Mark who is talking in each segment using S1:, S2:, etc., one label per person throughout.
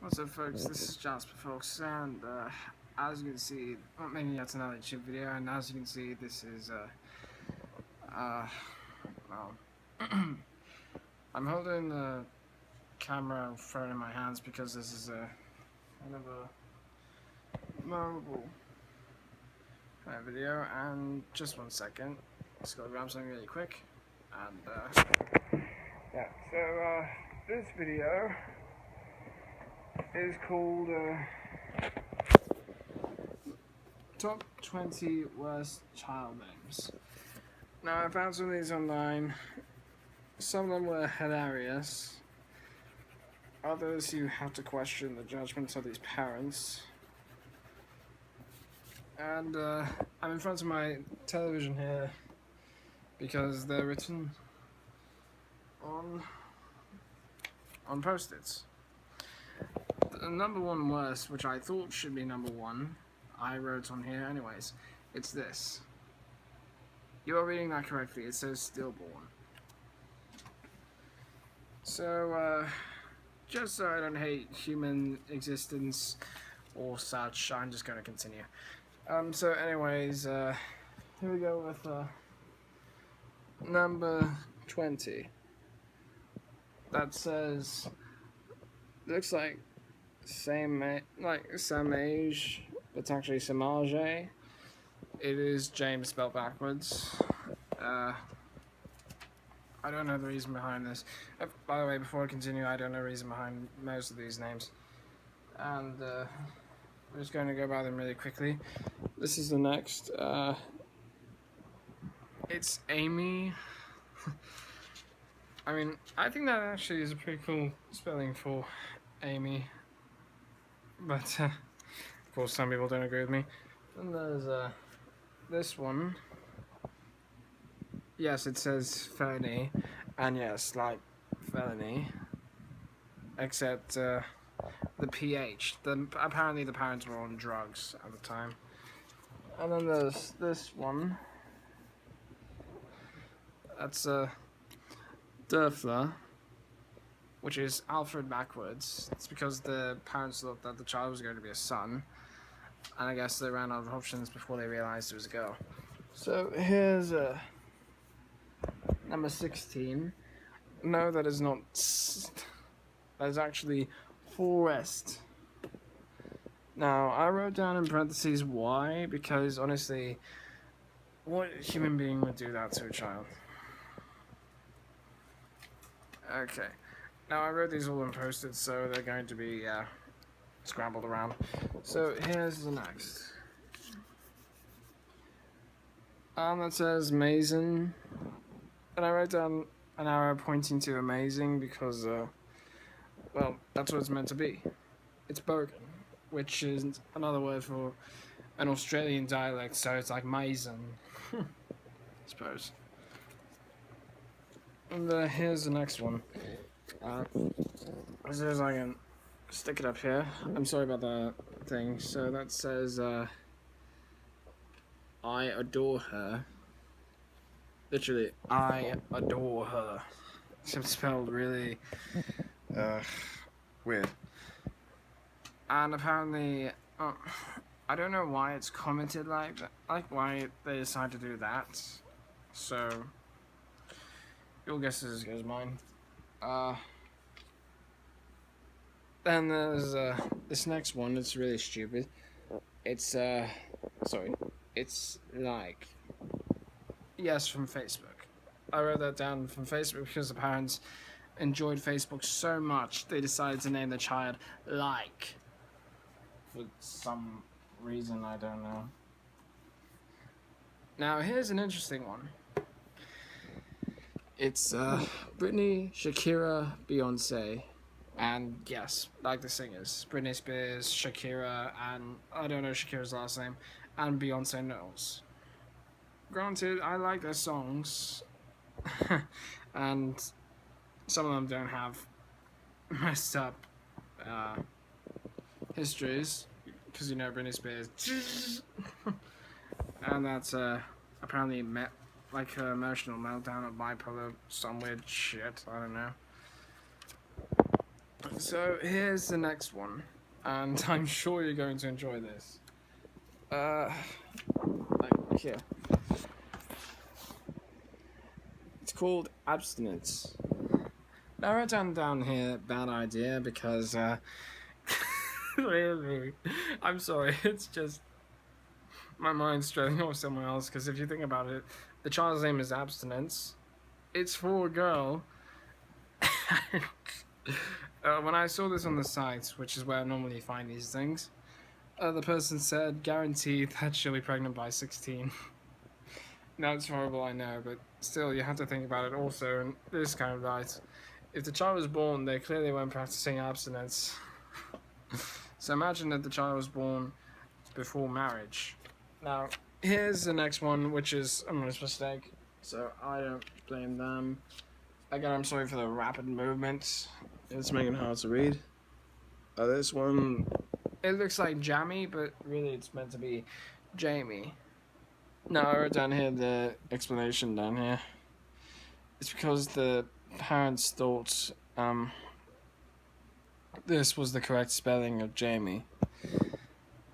S1: What's up, folks? This is Jasper, folks, and as you can see, I'm making yet another YouTube video, and as you can see, this is well, I'm holding the camera and phone in my hands because this is a kind of a mobile video. And just 1 second, just gotta grab something really quick, and yeah. So this video is called Top 20 Worst Child Names. Now, I found some of these online. Some of them were hilarious. Others you have to question the judgments of these parents. And I'm in front of my television here because they're written on Post-its. The number one worst, which I thought should be number one, I wrote on here anyways. It's this. You are reading that correctly. It says stillborn. So, just so I don't hate human existence or such, I'm just going to continue. So anyways, here we go with number 20. That says, looks like same age, but it's actually Samage. It is James spelled backwards. I don't know the reason behind this. By the way, before I continue, I don't know the reason behind most of these names. And we're just going to go by them really quickly. This is the next. It's Amy. I mean, I think that actually is a pretty cool spelling for Amy. But, of course, some people don't agree with me. And there's this one. Yes, it says felony, and yes, like felony, except the PH. Apparently the parents were on drugs at the time. And then there's this one. That's Datura, which is Alfred backwards. It's because the parents thought that the child was going to be a son, and I guess they ran out of options before they realized it was a girl. So here's number 16. No, that is not. That is actually Forest. Now, I wrote down in parentheses why, because honestly, what human being would do that to a child? Okay. Now, I wrote these all in Post-its, so they're going to be scrambled around. So here's the next. That says Mason. And I wrote down an arrow pointing to amazing because, well, that's what it's meant to be. It's bogan, which is another word for an Australian dialect, so it's like Mason, I suppose. And here's the next one. As soon as I can stick it up here. I'm sorry about the thing. So that says, I adore her. Literally, I adore her. It's spelled really weird. And apparently, I don't know why it's commented like that, like why they decided to do that. So, your guess is as good as mine. Then there's this next one. It's really stupid. It's it's like. Yes, from Facebook. I wrote that down from Facebook because the parents enjoyed Facebook so much they decided to name the child Like. For some reason, I don't know. Now, here's an interesting one. It's Britney, Shakira, Beyonce, and yes, like the singers. Britney Spears, Shakira, and I don't know Shakira's last name, and Beyonce Knowles. Granted, I like their songs, and some of them don't have messed up histories, because you know Britney Spears, and that's apparently like her emotional meltdown or bipolar, some weird shit, I don't know. So here's the next one, and I'm sure you're going to enjoy this. Like here. It's called Abstinence. Now I wrote down here, bad idea, because, really, I'm sorry, it's just, my mind's straying off somewhere else, because if you think about it, the child's name is Abstinence, it's for a girl, when I saw this on the site, which is where I normally find these things, the person said, guaranteed that she'll be pregnant by 16. Now it's horrible, I know, but still, you have to think about it also in this kind of light. If the child was born, they clearly weren't practicing abstinence. So imagine that the child was born before marriage. Now, here's the next one, which is a mistake, so I don't blame them. Again, I'm sorry for the rapid movements. It's making it hard to read. This one, it looks like Jamie, but really it's meant to be Jamie. Now, I wrote down here the explanation down here. It's because the parents thought this was the correct spelling of Jamie.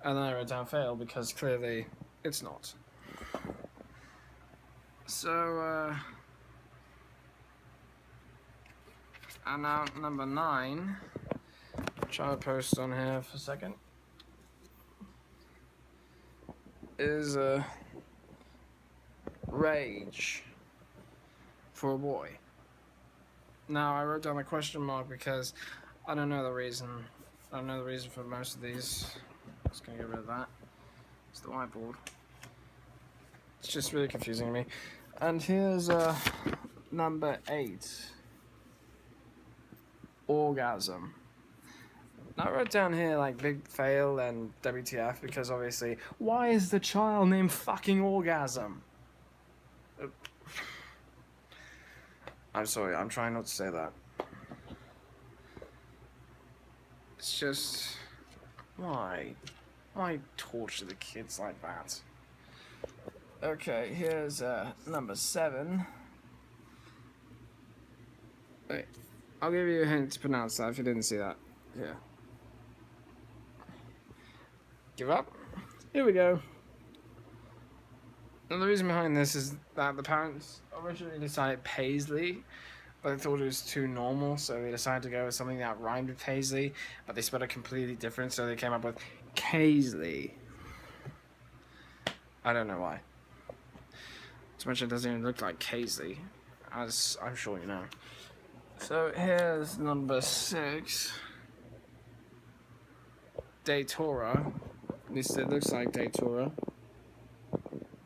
S1: And then I wrote down fail because clearly it's not. So, and now number 9. Try to post on here for a second. Is rage for a boy. Now I wrote down a question mark because I don't know the reason. I don't know the reason for most of these. Just gonna get rid of that. It's the whiteboard. It's just really confusing to me. And here's number 8. Orgasm. Now I wrote down here like big fail and WTF because obviously, why is the child named fucking Orgasm? I'm sorry, I'm trying not to say that. It's just, why? Why torture the kids like that? Okay, here's number 7. Wait, I'll give you a hint to pronounce that if you didn't see that. Yeah. Give up? Here we go. And the reason behind this is that the parents originally decided Paisley, but they thought it was too normal, so they decided to go with something that rhymed with Paisley, but they spelled it completely different, so they came up with Paisley. I don't know why. So much it doesn't even look like Paisley, as I'm sure you know. So here's number 6. Datura. At least it looks like Datura.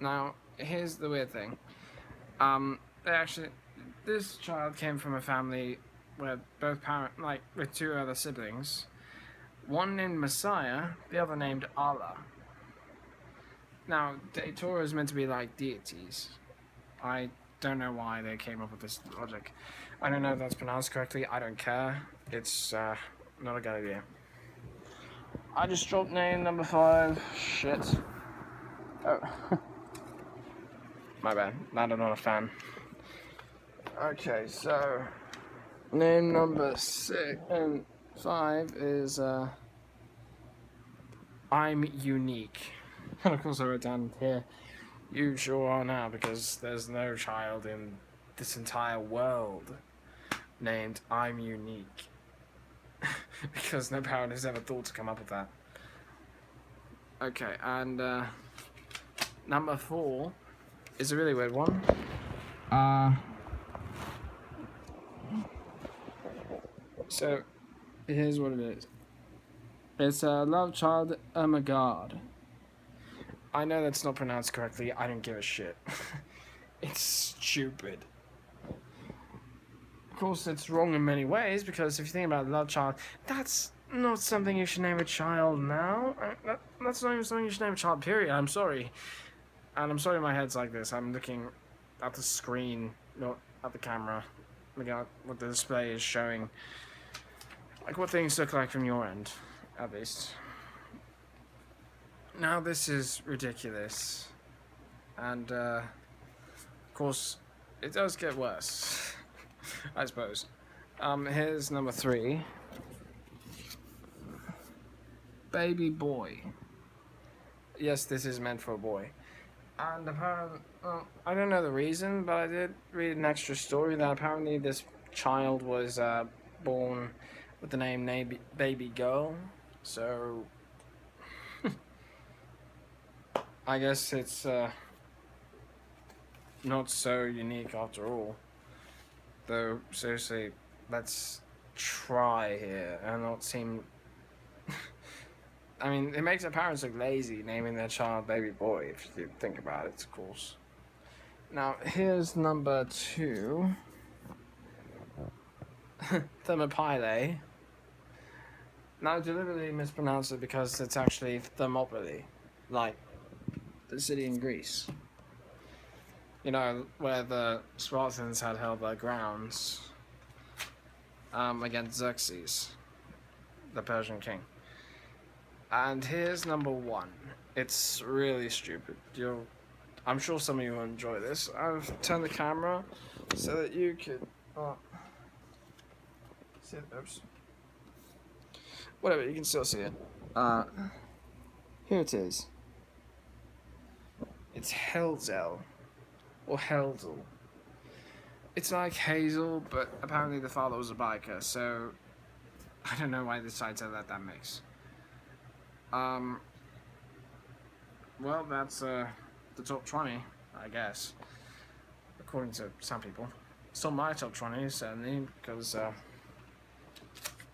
S1: Now, here's the weird thing. This child came from a family where both parents, like, with 2 other siblings. One named Messiah, the other named Allah. Now, Datura is meant to be like deities. I don't know why they came up with this logic. I don't know if that's pronounced correctly. I don't care. It's not a good idea. I just dropped name number 5. Shit. Oh. My bad. I'm not a fan. Okay, so name number 6 and 5 is I'm unique. And of course I wrote down here, you sure are now, because there's no child in this entire world named I'm unique. Because no parent has ever thought to come up with that. Okay, and number 4 is a really weird one. So here's what it is. It's a love child, oh my god. I know that's not pronounced correctly, I don't give a shit. It's stupid. Of course, it's wrong in many ways, because if you think about love child, that's not something you should name a child now. That's not even something you should name a child, period. I'm sorry. And I'm sorry my head's like this. I'm looking at the screen, not at the camera. Looking at what the display is showing. Like what things look like from your end, at least. Now this is ridiculous. And, of course, it does get worse. I suppose. Here's number 3. baby boy. Yes, this is meant for a boy. And apparently, well, I don't know the reason, but I did read an extra story that apparently this child was born with the name Baby Girl. So, I guess it's not so unique after all. Though, seriously, let's try here and not seem. I mean, it makes their parents look lazy naming their child Baby Boy, if you think about it, of course. Now, here's number 2. Thermopylae. Now, I deliberately mispronounced it because it's actually Thermopylae, like the city in Greece. You know, where the Spartans had held their grounds against Xerxes, the Persian king. And here's number 1. It's really stupid. I'm sure some of you will enjoy this. I've turned the camera so that you could see it. Oops. Whatever, you can still see it. Here it is. It's Helzel. Or Heldel. It's like Hazel, but apparently the father was a biker, so I don't know why they decided to let that mix. Well, that's the top 20, I guess, according to some people. Still my top 20, certainly, because I'm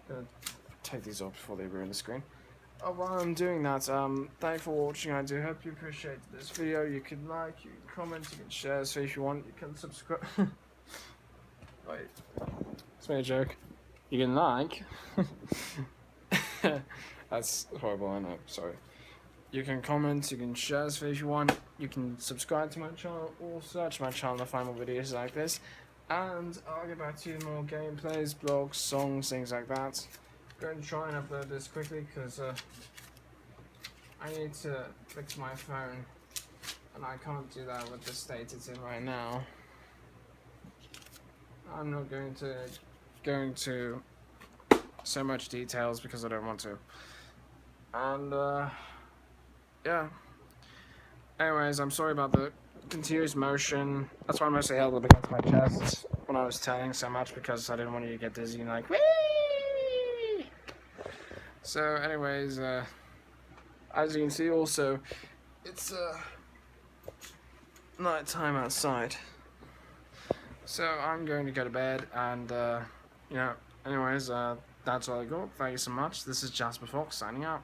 S1: gonna take these off before they ruin the screen. While I'm doing that, thank you for watching. I do hope you appreciated this video. You can like, you can comment, you can share. So if you want, you can subscribe. Wait, it's made a joke. You can like. That's horrible, I know. Sorry. You can comment, you can share this video if you want. You can subscribe to my channel or search my channel to find more videos like this. And I'll get back to you with more gameplays, blogs, songs, things like that. Going to try and upload this quickly because I need to fix my phone and I can't do that with the state it's in right now. I'm not going to go into so much details because I don't want to. And yeah. Anyways, I'm sorry about the continuous motion. That's why I mostly held it against my chest when I was telling so much because I didn't want you to get dizzy and like whee! So anyways, as you can see also, it's night time outside. So I'm going to go to bed and, you know, anyways, that's all I got. Thank you so much. This is Jasper Fox signing out.